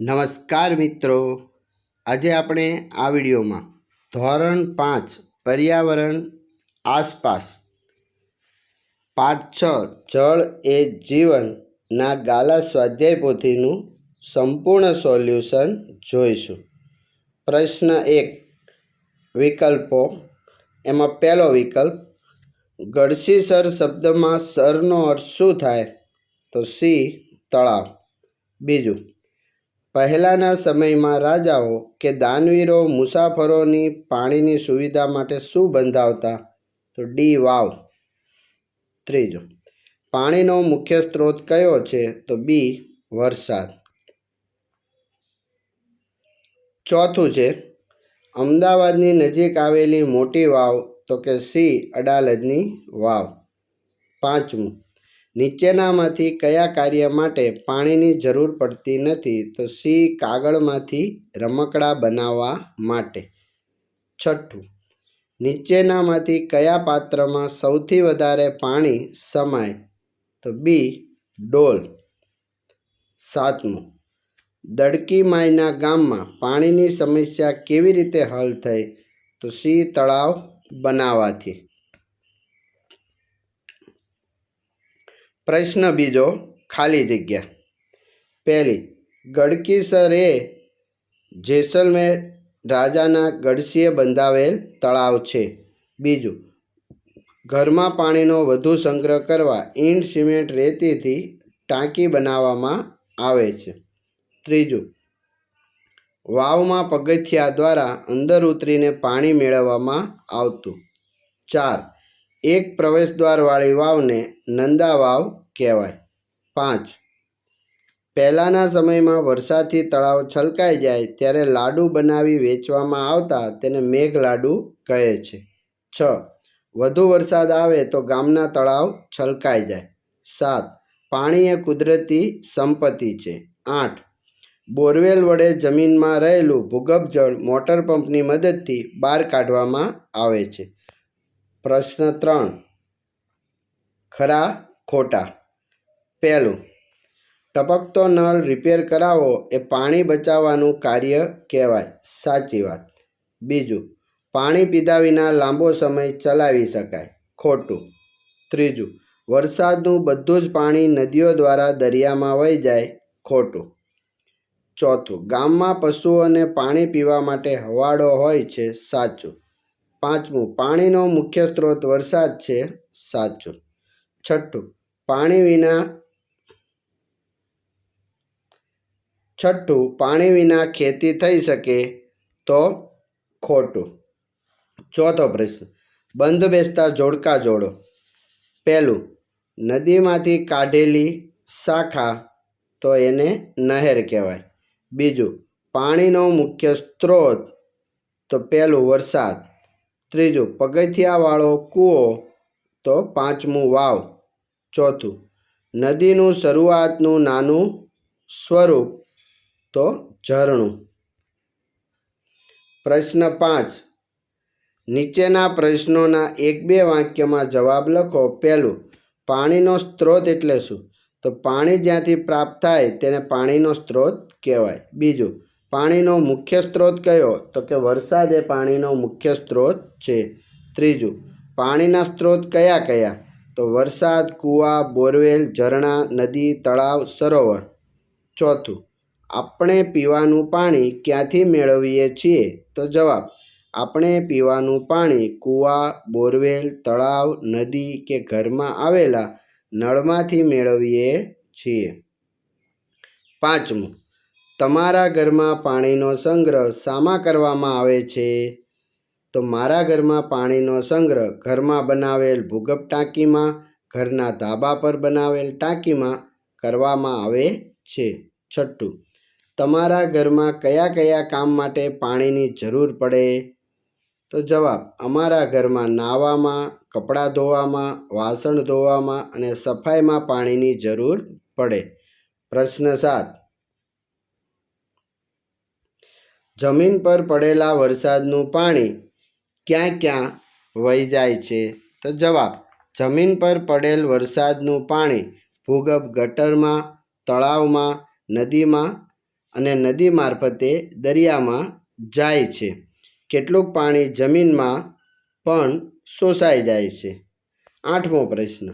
નમસ્કાર મિત્રો, આજે આપણે આ વિડીયોમાં ધોરણ 5 પર્યાવરણ આસપાસ પાઠ 6 જળ એ જીવનના ગાલા સ્વાધ્યાય પોથીનું સંપૂર્ણ સોલ્યુશન જોઈશું। પ્રશ્ન 1 વિકલ્પો, એમાં પહેલો વિકલ્પ ગળસીસર શબ્દમાં સરનો અર્થ શું થાય? તો સી તળાવ। બીજું, પહેલાંના સમયમાં રાજાઓ કે દાનવીરો મુસાફરોની પાણીની સુવિધા માટે શું બંધાવતા? તો ડી વાવ। ત્રીજું, પાણીનો મુખ્ય સ્ત્રોત કયો છે? તો બી વરસાદ। ચોથું છે અમદાવાદની નજીક આવેલી મોટી વાવ? તો કે સી અડાલજની વાવ। પાંચમું, નીચેનામાંથી કયા કાર્ય માટે પાણીની જરૂર પડતી નથી? તો સી કાગળમાંથી રમકડાં બનાવવા માટે। છઠ્ઠું, નીચેનામાંથી કયા પાત્રમાં સૌથી વધારે પાણી સમાય? તો બી ડોલ। સાતમું, દડકી માઈના ગામમાં પાણીની સમસ્યા કેવી રીતે હલ થઈ? તો સી તળાવ બનાવવાથી। પ્રશ્ન બીજો, ખાલી જગ્યા। પહેલી, ગડકીસર એ જેસલમેર રાજાના ગળસીએ બંધાવેલ તળાવ છે। બીજું, ઘરમાં પાણીનો વધુ સંગ્રહ કરવા ઈંટ, સિમેન્ટ, રેતીથી ટાંકી બનાવવામાં આવે છે। ત્રીજું, વાવમાં પગથિયા દ્વારા અંદર ઉતરીને પાણી મેળવવામાં આવતું। 4, એક પ્રવેશદ્વારવાળી વાવને નંદા વાવ કહેવાય। 5, પહેલાંના સમયમાં વરસાદથી તળાવ છલકાઈ જાય ત્યારે લાડુ બનાવી વેચવામાં આવતા, તેને મેઘ લાડુ કહે છે। 6, વધુ વરસાદ આવે તો ગામના તળાવ છલકાઈ જાય। 7, પાણી એ કુદરતી સંપત્તિ છે। 8, બોરવેલ વડે જમીનમાં રહેલું ભૂગર્ભ જળ મોટર પંપની મદદથી બહાર કાઢવામાં આવે છે। પ્રશ્ન 3, ખરા ખોટા। પહેલું, ટપકતો નળ રિપેર કરાવવો એ પાણી બચાવવાનું કાર્ય કહેવાય, સાચી વાત। બીજું, પાણી પીધા વિના લાંબો સમય ચલાવી શકાય, ખોટું। ત્રીજું, વરસાદનું બધું જ પાણી નદીઓ દ્વારા દરિયામાં વહી જાય, ખોટું। ચોથું, ગામમાં પશુઓને પાણી પીવા માટે હવાડો હોય છે, સાચું। પાંચમું, પાણીનો મુખ્ય સ્ત્રોત વરસાદ છે, સાચું। છઠ્ઠું, પાણી વિના ખેતી થઈ શકે, તો ખોટું। ચોથો પ્રશ્ન, બંધ બેસતા જોડકા જોડો। પહેલું, નદીમાંથી કાઢેલી શાખા, તો એને નહેર કહેવાય। બીજું, પાણીનો મુખ્ય સ્ત્રોત, તો પહેલું વરસાદ। ત્રીજું, પગથિયાવાળો કૂવો, તો પાંચમું વાવ। ચોથું, નદીનું શરૂઆતનું નાનું સ્વરૂપ, તો ઝરણું। પ્રશ્ન 5, નીચેના પ્રશ્નોના 1-2 વાક્યમાં જવાબ લખો। પહેલું, પાણીનો સ્ત્રોત એટલે શું? તો પાણી જ્યાંથી પ્રાપ્ત થાય તેને પાણીનો સ્ત્રોત કહેવાય। બીજું, પાણીનો મુખ્ય સ્ત્રોત કયો? તો કે વરસાદ એ પાણીનો મુખ્ય સ્ત્રોત છે। ત્રીજું, પાણીના સ્ત્રોત કયા કયા? તો વરસાદ, કૂવા, બોરવેલ, ઝરણા, નદી, તળાવ, સરોવર। ચોથું, આપણે પીવાનું પાણી ક્યાંથી મેળવીએ છીએ? તો જવાબ, આપણે પીવાનું પાણી કૂવા, બોરવેલ, તળાવ, નદી કે ઘરમાં આવેલા નળમાંથી મેળવીએ છીએ। પાંચમું, તમારા ઘરમાં પાણીનો સંગ્રહ શામાં કરવામાં આવે છે? તો મારા ઘરમાં પાણીનો સંગ્રહ ઘરમાં બનાવેલ ભૂગર્ભ ટાંકીમાં, ઘરના ધાબા પર બનાવેલ ટાંકીમાં કરવામાં આવે છે। છઠ્ઠું, તમારા ઘરમાં કયા કયા કામ માટે પાણીની જરૂર પડે? તો જવાબ, અમારા ઘરમાં નાહવામાં, કપડાં ધોવામાં, વાસણ ધોવામાં અને સફાઈમાં પાણીની જરૂર પડે। પ્રશ્ન 7, જમીન પર પડેલા વરસાદનું પાણી ક્યાં ક્યાં વહી જાય છે? તો જવાબ, જમીન પર પડેલ વરસાદનું પાણી ભૂગર્ભ ગટરમાં, તળાવમાં, નદીમાં અને નદી મારફતે દરિયામાં જાય છે. કેટલુંક પાણી જમીનમાં પણ શોષાઈ જાય છે. 8મો પ્રશ્ન,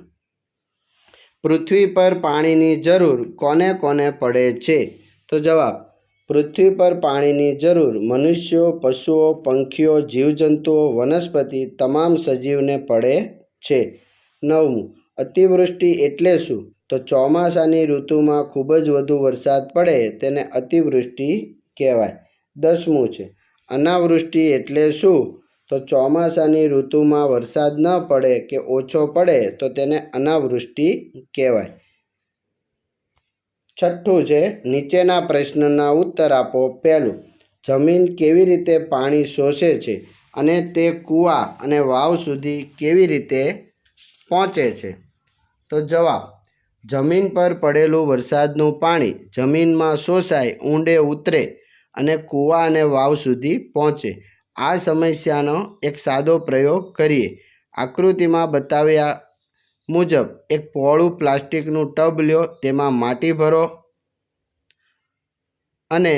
પૃથ્વી પર પાણીની જરૂર કોને કોને પડે છે? તો જવાબ, પૃથ્વી પર પાણીની જરૂર મનુષ્યો, પશુઓ, પંખીઓ, જીવજંતુઓ, વનસ્પતિ તમામ સજીવને પડે છે. 9મું, અતિવૃષ્ટિ એટલે શું? તો ચોમાસાની ઋતુમાં ખૂબ જ વધુ વરસાદ પડે તેને અતિવૃષ્ટિ કહેવાય. 10મું છે, અનાવૃષ્ટિ એટલે શું? તો ચોમાસાની ઋતુમાં વરસાદ ન પડે કે ઓછો પડે તો તેને અનાવૃષ્ટિ કહેવાય. 6થું છે, નીચેના પ્રશ્નના ઉત્તર આપો. પહેલું, જમીન કેવી રીતે પાણી શોષે છે અને તે કૂવા અને વાવ સુધી કેવી રીતે પહોંચે છે? તો જવાબ, જમીન પર પડેલું વરસાદનું પાણી જમીનમાં શોષાય, ઊંડે ઉતરે અને કૂવા અને વાવ સુધી પહોંચે. આ સમસ્યાનો એક સાદો પ્રયોગ કરીએ. આકૃતિમાં બતાવ્યા મુજબ એક પહોળું પ્લાસ્ટિકનું ટબ લ્યો, તેમાં માટી ભરો અને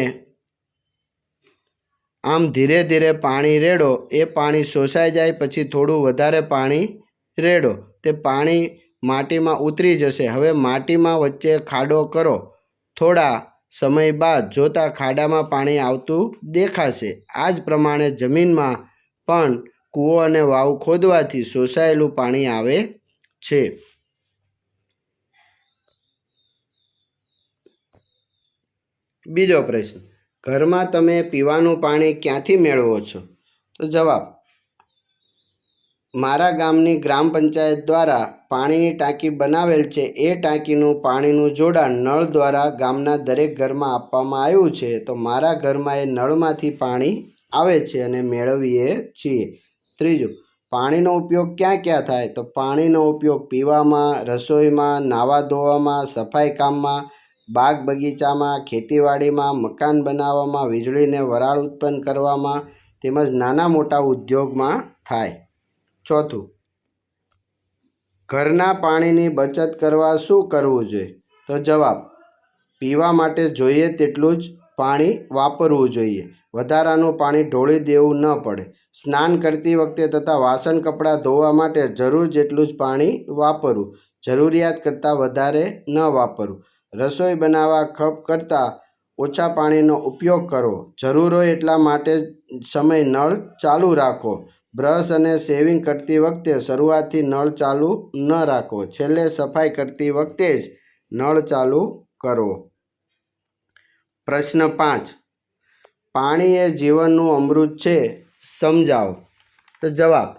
આમ ધીરે ધીરે પાણી રેડો. એ પાણી શોષાઈ જાય પછી થોડું વધારે પાણી રેડો. તે પાણી માટીમાં ઉતરી જશે. હવે માટીમાં વચ્ચે ખાડો કરો. થોડા સમય બાદ જોતા ખાડામાં પાણી આવતું દેખાશે. આ જ પ્રમાણે જમીનમાં પણ કૂવો અને વાવ ખોદવાથી શોષાયેલું પાણી આવે છે. બીજો પ્રશ્ન, ઘરમાં તમે પીવાનું પાણી ક્યાંથી મેળવો છો? તો જવાબ, મારા ગામની ગ્રામ પંચાયત દ્વારા પાણીની ટાંકી બનાવેલ છે. એ ટાંકીનું પાણીનું જોડાણ નળ દ્વારા ગામના દરેક ઘરમાં આપવામાં આવ્યું છે. તો મારા ઘરમાં એ નળમાંથી પાણી આવે છે અને મેળવીએ છીએ. ત્રીજું, પાણીનો ઉપયોગ ક્યાં ક્યાં થાય? તો પાણીનો ઉપયોગ પીવામાં, રસોઈમાં, નાહવા ધોવામાં, સફાઈ કામમાં, બાગ બગીચામાં, ખેતીવાડીમાં, મકાન બનાવવામાં, વીજળીને વરાળ ઉત્પન્ન કરવામાં તેમજ નાના મોટા ઉદ્યોગમાં થાય. ચોથું, ઘરના પાણીની બચત કરવા શું કરવું જોઈએ? તો જવાબ, પીવા માટે જોઈએ તેટલું જ પાણી વાપરવું જોઈએ. વધારાનું પાણી ઢોળી દેવું ન પડે. સ્નાન કરતી વખતે તથા વાસણ કપડાં ધોવા માટે જરૂર જેટલું જ પાણી વાપરવું. જરૂરિયાત કરતાં વધારે ન વાપરવું. રસોઈ બનાવવા કપ કરતાં ઓછા પાણીનો ઉપયોગ કરવો. જરૂર હોય એટલા માટે સમય નળ ચાલુ રાખવો. બ્રશ અને શેવિંગ કરતી વખતે શરૂઆતથી નળ ચાલુ ન રાખવો. છેલ્લે સફાઈ કરતી વખતે જ નળ ચાલુ કરવો. પ્રશ્ન 5, પાણી એ જીવનનું અમૃત છે, સમજાવો. તો જવાબ,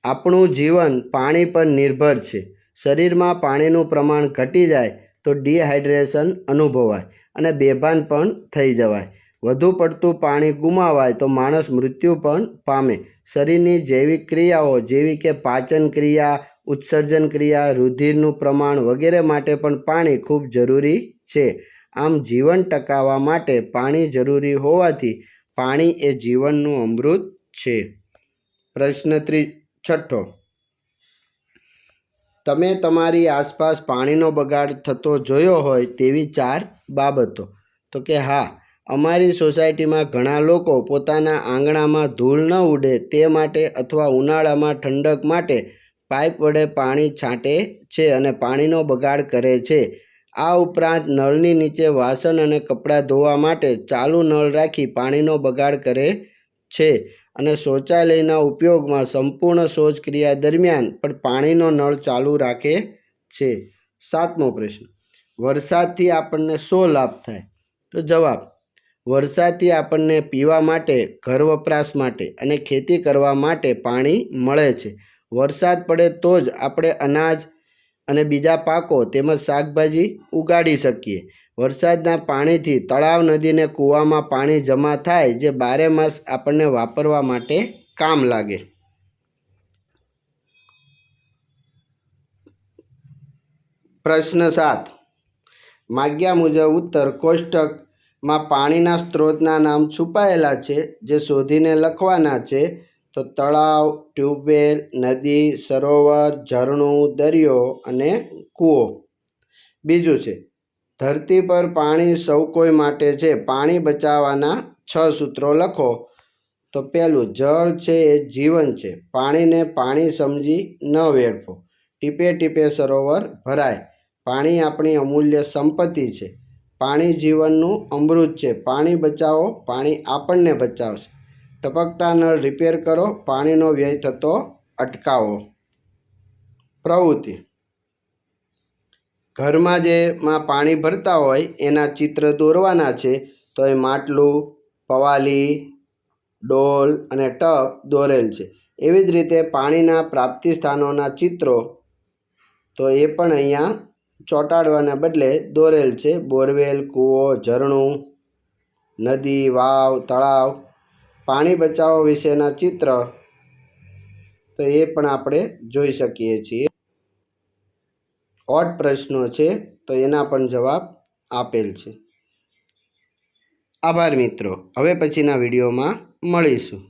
આપણું જીવન પાણી પર નિર્ભર છે. શરીરમાં પાણીનું પ્રમાણ ઘટી જાય તો ડિહાઇડ્રેશન અનુભવાય અને બેભાન પણ થઈ જવાય. વધુ પડતું પાણી ગુમાવાય તો માણસ મૃત્યુ પણ પામે. શરીરની જૈવિક ક્રિયાઓ જેવી કે પાચન ક્રિયા, ઉત્સર્જન ક્રિયા, રુધિરનું પ્રમાણ વગેરે માટે પણ પાણી ખૂબ જરૂરી છે. આમ જીવન ટકાવવા માટે પાણી જરૂરી હોવાથી પાણી એ જીવનનું અમૃત છે. પ્રશ્ન 6, તમે તમારી આસપાસ પાણીનો બગાડ થતો જોયો હોય તેવી 4 બાબતો. તો કે હા, અમારી સોસાયટીમાં ઘણા લોકો પોતાના આંગણામાં ધૂળ ન ઉડે તે માટે અથવા ઉનાળામાં ઠંડક માટે પાઇપ વડે પાણી છાંટે છે અને પાણીનો બગાડ કરે છે. આ ઉપરાંત નળની નીચે વાસણ અને કપડાં ધોવા માટે ચાલુ નળ રાખી પાણીનો બગાડ કરે છે અને શૌચાલયના ઉપયોગમાં સંપૂર્ણ શૌચક્રિયા દરમિયાન પણ પાણીનો નળ ચાલુ રાખે છે. 7મો પ્રશ્ન, વરસાદથી આપણને શો લાભ થાય? તો જવાબ, વરસાદથી આપણને પીવા માટે, ઘર વપરાશ માટે અને ખેતી કરવા માટે પાણી મળે છે. વરસાદ પડે તો જ આપણે અનાજ અને બીજા પાકો તેમજ શાકભાજી ઉગાડી શકીએ. વરસાદના પાણીથી તળાવ, નદી અને કૂવામાં પાણી જમા થાય જે 12 માસ આપણને વાપરવા માટે કામ લાગે. પ્રશ્ન 7, માગ્યા મુજબ ઉત્તર કોષ્ટકમાં પાણીના સ્ત્રોતના નામ છુપાયેલા છે જે શોધીને લખવાના છે. તો તળાવ, ટ્યુબવેલ, નદી, સરોવર, ઝરણું, દરિયો અને કૂવો. બીજું છે ધરતી પર પાણી સૌ કોઈ માટે છે. પાણી બચાવવાના 6 સૂત્રો લખો. તો પહેલું, જળ છે એ જીવન છે. પાણીને પાણી સમજી ન વેડફો. ટીપે ટીપે સરોવર ભરાય. પાણી આપણી અમૂલ્ય સંપત્તિ છે. પાણી જીવનનું અમૃત છે. પાણી બચાવો, પાણી આપણને બચાવશે. ટપકતા નળ રિપેર કરો, પાણીનો વ્યય થતો અટકાવો. પ્રવૃત્તિ: ઘરમાં જેમાં પાણી ભરતા હોય એના ચિત્ર દોરવાના છે. તો એ માટલું, પવાલી, ડોલ અને ટબ દોરેલ છે. એવી જ રીતે પાણીના પ્રાપ્તિ સ્થાનોના ચિત્રો તો એ પણ અહીંયા ચોંટાડવાના બદલે દોરેલ છે. બોરવેલ, કૂવો, ઝરણું, નદી, વાવ, તળાવ. પાણી બચાવો વિશેના ચિત્ર તો એ પણ આપણે જોઈ શકીએ છીએ. ઓડ પ્રશ્નો છે તો એના પણ જવાબ આપેલ છે. આભાર મિત્રો. હવે પછીના વિડીયોમાં મળીશું.